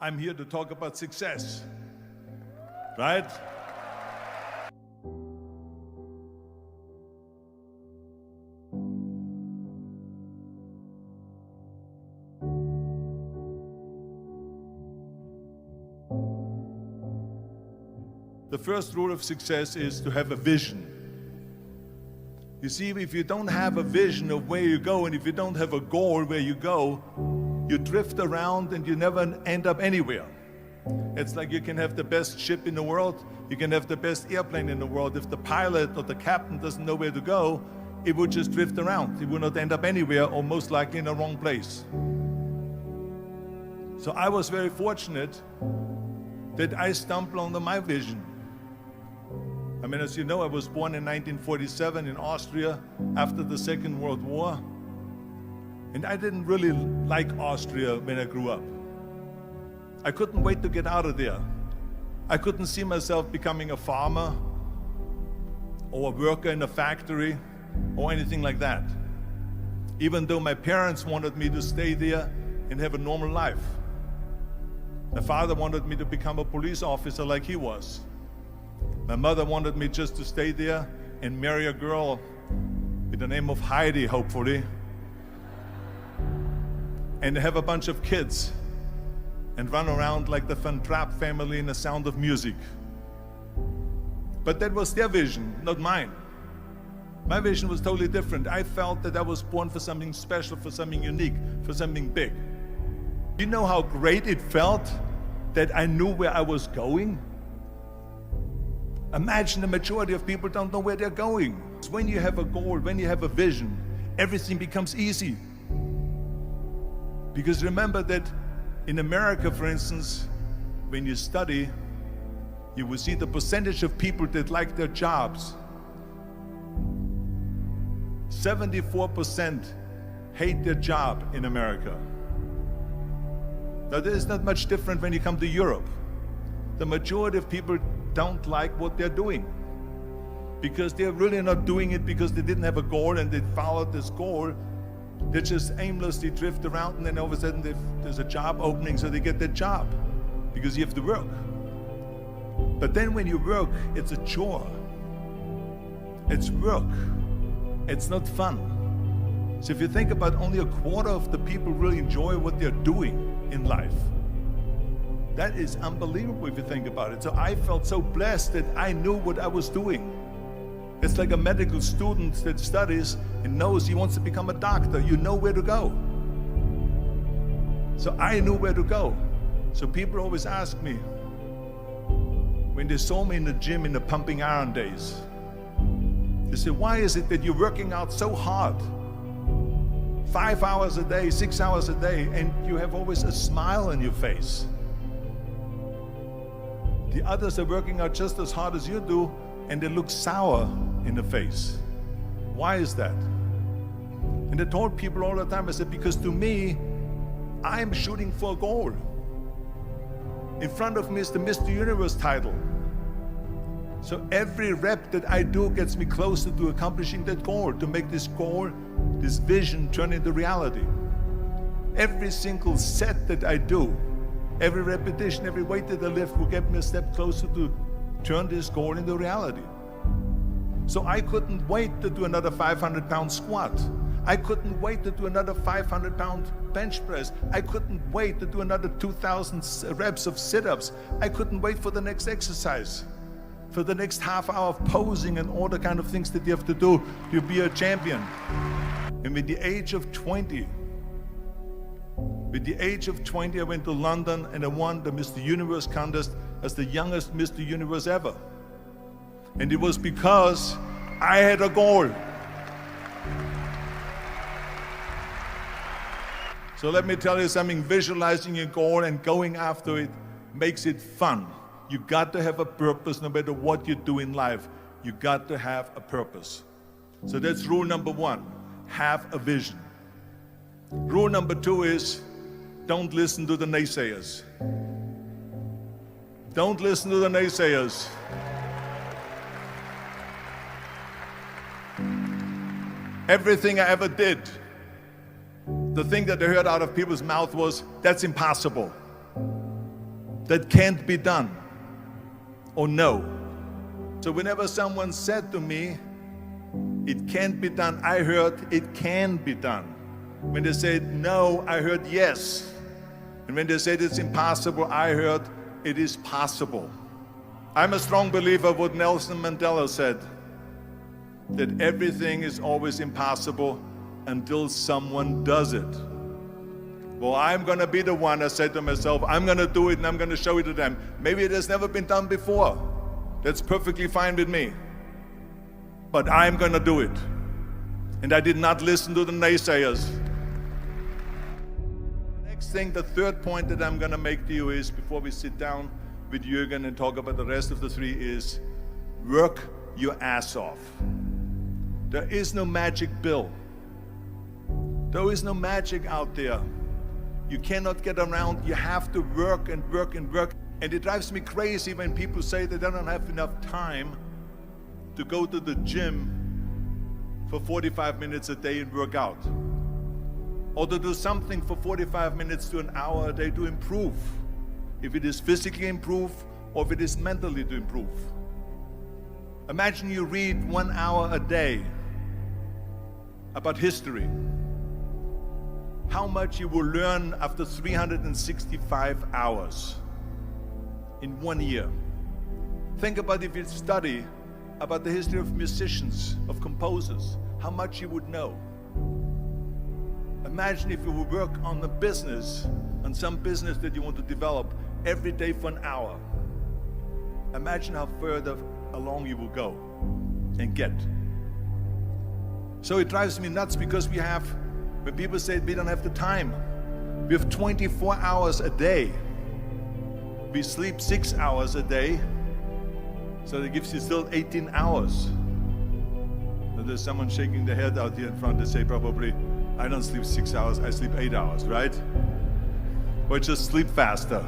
I'm here to talk about success, right? The first rule of success is to have a vision. You see, if you don't have a vision of where you go, and if you don't have a goal where you go, you drift around and you never end up anywhere. It's like you can have the best ship in the world, you can have the best airplane in the world. If the pilot or the captain doesn't know where to go, it would just drift around. It would not end up anywhere, or most likely in the wrong place. So I was very fortunate that I stumbled onto my vision. I mean, as you know, I was born in 1947 in Austria after the Second World War. And I didn't really like Austria when I grew up. I couldn't wait to get out of there. I couldn't see myself becoming a farmer or a worker in a factory or anything like that. Even though my parents wanted me to stay there and have a normal life. My father wanted me to become a police officer like he was. My mother wanted me just to stay there and marry a girl with the name of Heidi, hopefully, and have a bunch of kids and run around like the Van Trapp family in The Sound of Music. But that was their vision, not mine. My vision was totally different. I felt that I was born for something special, for something unique, for something big. You know how great it felt that I knew where I was going? Imagine the majority of people don't know where they're going. When you have a goal, when you have a vision, everything becomes easy. Because remember that in America, for instance, when you study, you will see the percentage of people that like their jobs. 74% hate their job in America. Now, there is not much different when you come to Europe. The majority of people don't like what they're doing because they're really not doing it because they didn't have a goal and they followed this goal. They just aimlessly drift around, and then all of a sudden there's a job opening, so they get that job because you have to work. But then when you work, it's a chore. It's work. It's not fun. So if you think about, only a quarter of the people really enjoy what they're doing in life. That is unbelievable if you think about it. So I felt so blessed that I knew what I was doing. It's like a medical student that studies and knows he wants to become a doctor. You know where to go. So I knew where to go. So people always ask me, when they saw me in the gym in the pumping iron days, they say, why is it that you're working out so hard? 5 hours a day, 6 hours a day, and you have always a smile on your face. The others are working out just as hard as you do, and they look sour in the face. Why is that? And I told people all the time, I said, because to me, I'm shooting for a goal. In front of me is the Mr. Universe title. So every rep that I do gets me closer to accomplishing that goal, to make this goal, this vision, turn into reality. Every single set that I do, every repetition, every weight that I lift will get me a step closer to turn this goal into reality. So I couldn't wait to do another 500-pound squat. I couldn't wait to do another 500-pound bench press. I couldn't wait to do another 2,000 reps of sit-ups. I couldn't wait for the next exercise, for the next half hour of posing and all the kind of things that you have to do to be a champion. And with the age of 20, I went to London and I won the Mr. Universe contest as the youngest Mr. Universe ever. And it was because I had a goal. So let me tell you something, visualizing your goal and going after it makes it fun. You got to have a purpose no matter what you do in life. You got to have a purpose. So that's rule number one, have a vision. Rule number two is, don't listen to the naysayers. Don't listen to the naysayers. Everything I ever did, the thing that I heard out of people's mouth was, that's impossible. that can't be done or no. So whenever someone said to me, it can't be done, I heard it can be done. When they said no, I heard yes. And when they said it's impossible, I heard it is possible. I'm a strong believer of what Nelson Mandela said, that everything is always impossible until someone does it. Well, I'm going to be the one, I said to myself, I'm going to do it and I'm going to show it to them. Maybe it has never been done before. That's perfectly fine with me. But I'm going to do it. And I did not listen to the naysayers. The next thing, the third point that I'm going to make to you is, before we sit down with Jürgen and talk about the rest of the three, is work your ass off. There is no magic pill. There is no magic out there. You cannot get around. You have to work and work and work. And it drives me crazy when people say they don't have enough time to go to the gym for 45 minutes a day and work out, or to do something for 45 minutes to an hour a day to improve, if it is physically improve or if it is mentally to improve. Imagine you read 1 hour a day about history. How much you will learn after 365 hours in 1 year. Think about if you study about the history of musicians, of composers, how much you would know. Imagine if you would work on a business, on some business that you want to develop every day for an hour. Imagine how further along you will go and get. So it drives me nuts because when people say we don't have the time, we have 24 hours a day. We sleep 6 hours a day, so that gives you still 18 hours. And there's someone shaking their head out here in front. They say probably, I don't sleep 6 hours, I sleep 8 hours, right? Or just sleep faster.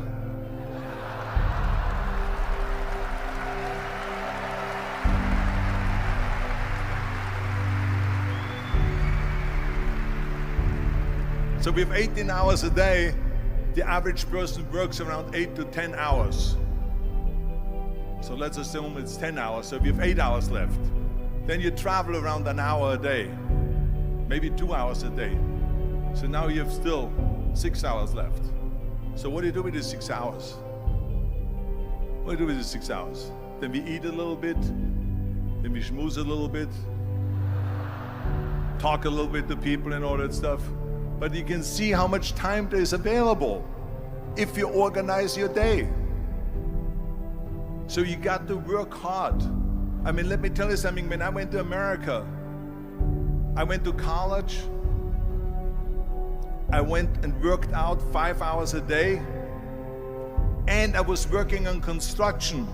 So we have 18 hours a day. The average person works around 8 to 10 hours. So let's assume it's 10 hours, so we have 8 hours left. Then you travel around an hour a day, maybe 2 hours a day. So now you have still 6 hours left. So what do you do with these 6 hours? What do you do with these 6 hours? Then we eat a little bit, then we schmooze a little bit, talk a little bit to people and all that stuff. But you can see how much time there is available if you organize your day. So you got to work hard. I mean, let me tell you something. When I went to America, I went to college. I went and worked out 5 hours a day. And I was working on construction.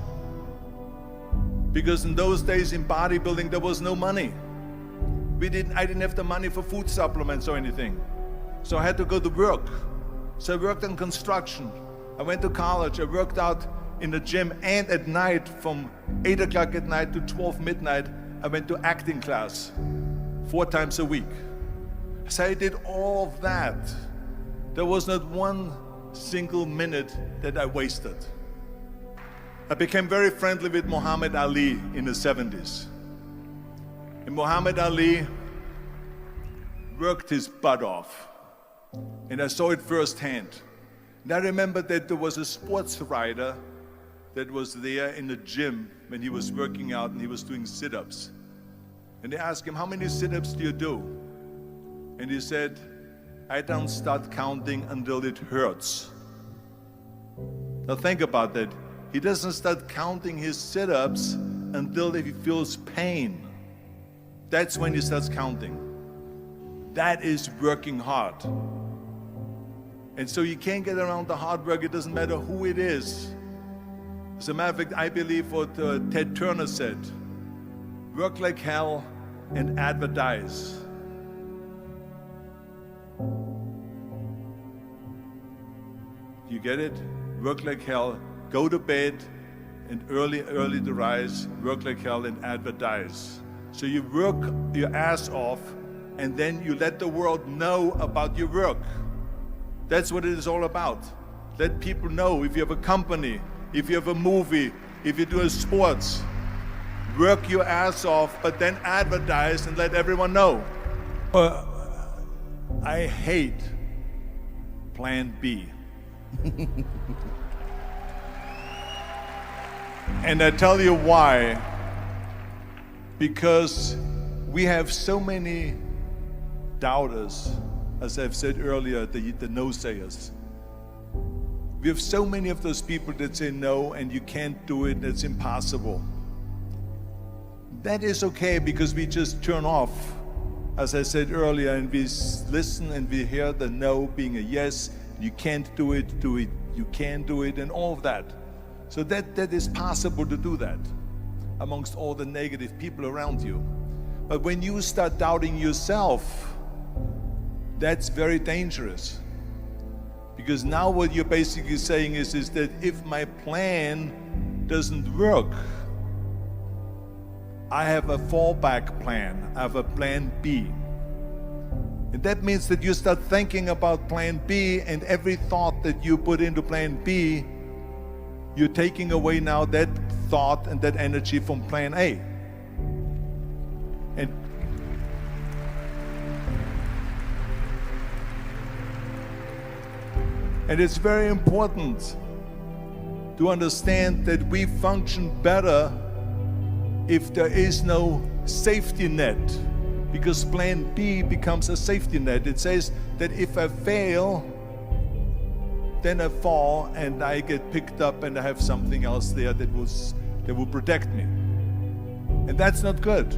Because in those days in bodybuilding, there was no money. I didn't have the money for food supplements or anything. So I had to go to work. So I worked on construction. I went to college. I worked out in the gym, and at night from 8 o'clock at night to 12 midnight, I went to acting class 4 times a week. So I did all of that. There was not one single minute that I wasted. I became very friendly with Muhammad Ali in the 70s. And Muhammad Ali worked his butt off. And I saw it firsthand. And I remember that there was a sports writer that was there in the gym when he was working out and he was doing sit-ups. And they asked him, how many sit-ups do you do? And he said, I don't start counting until it hurts. Now think about that. He doesn't start counting his sit-ups until he feels pain. That's when he starts counting. That is working hard. And so you can't get around the hard work. It doesn't matter who it is. As a matter of fact, I believe what Ted Turner said, work like hell and advertise. You get it? Work like hell, go to bed, and early to rise, work like hell and advertise. So you work your ass off, and then you let the world know about your work. That's what it is all about. Let people know. If you have a company, if you have a movie, if you do sports, work your ass off, but then advertise and let everyone know. I hate Plan B. And I tell you why. Because we have so many doubters, as I've said earlier, the no-sayers. We have so many of those people that say no and you can't do it, it's impossible. That is okay because we just turn off, as I said earlier, and we listen and we hear the no being a yes. You can't do it, you can do it, and all of that. So that is possible to do that amongst all the negative people around you. But when you start doubting yourself, that's very dangerous. Because now what you're basically saying is that if my plan doesn't work, I have a fallback plan, I have a plan B. And that means that you start thinking about plan B, and every thought that you put into plan B, you're taking away now that thought and that energy from plan A. And it's very important to understand that we function better if there is no safety net, because plan B becomes a safety net. It says that if I fail, then I fall and I get picked up and I have something else there that will protect me. And that's not good,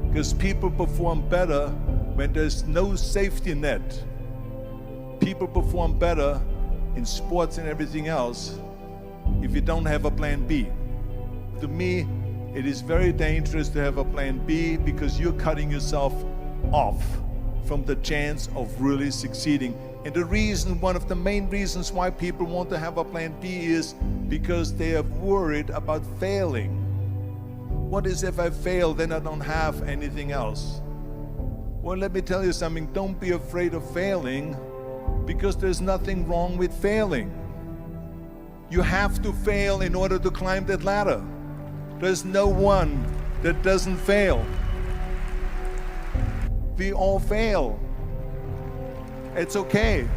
because people perform better when there's no safety net. People perform better in sports and everything else if you don't have a plan B. To me, it is very dangerous to have a plan B, because you're cutting yourself off from the chance of really succeeding. And the reason, one of the main reasons why people want to have a plan B is because they are worried about failing. What is if I fail, then I don't have anything else? Well, let me tell you something, don't be afraid of failing, because there's nothing wrong with failing. You have to fail in order to climb that ladder. There's no one that doesn't fail. We all fail. It's okay.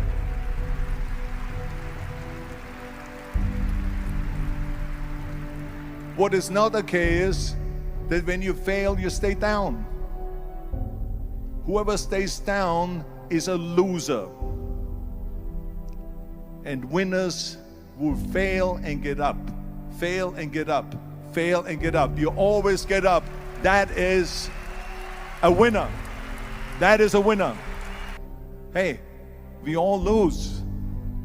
What is not okay is that when you fail, you stay down. Whoever stays down is a loser. And winners will fail and get up, fail and get up, fail and get up. You always get up. That is a winner. That is a winner. Hey, we all lose.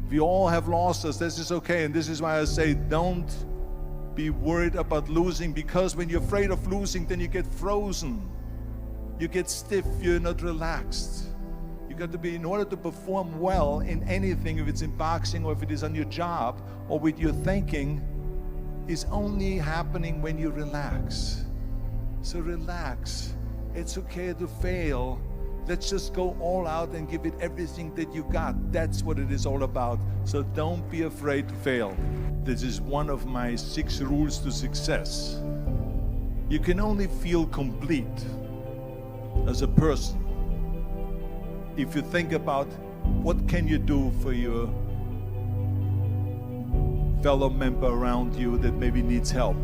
We all have losses. This is okay. And this is why I say don't be worried about losing, because when you're afraid of losing, then you get frozen. You get stiff. You're not relaxed. You got to be, in order to perform well in anything, if it's in boxing or if it is on your job or with your thinking, is only happening when you relax. So relax. It's okay to fail. Let's just go all out and give it everything that you got. That's what it is all about. So don't be afraid to fail. This is one of my 6 rules to success. You can only feel complete as a person if you think about what can you do for your fellow member around you that maybe needs help.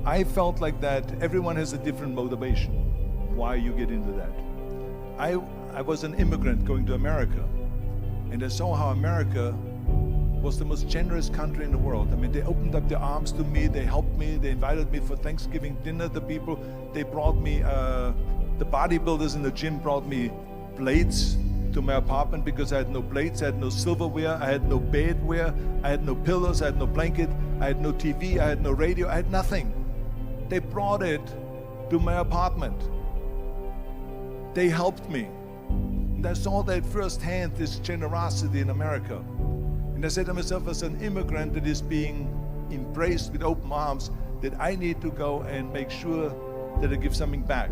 I felt like that. Everyone has a different motivation why you get into that. I was an immigrant going to America, and I saw how America was the most generous country in the world. I mean, they opened up their arms to me, they helped me, they invited me for Thanksgiving dinner. The people, they brought me, the bodybuilders in the gym brought me plates to my apartment because I had no plates, I had no silverware, I had no bedware, I had no pillows, I had no blanket, I had no TV, I had no radio, I had nothing. They brought it to my apartment. They helped me. And I saw that firsthand, this generosity in America. And I said to myself, as an immigrant that is being embraced with open arms, that I need to go and make sure that I give something back.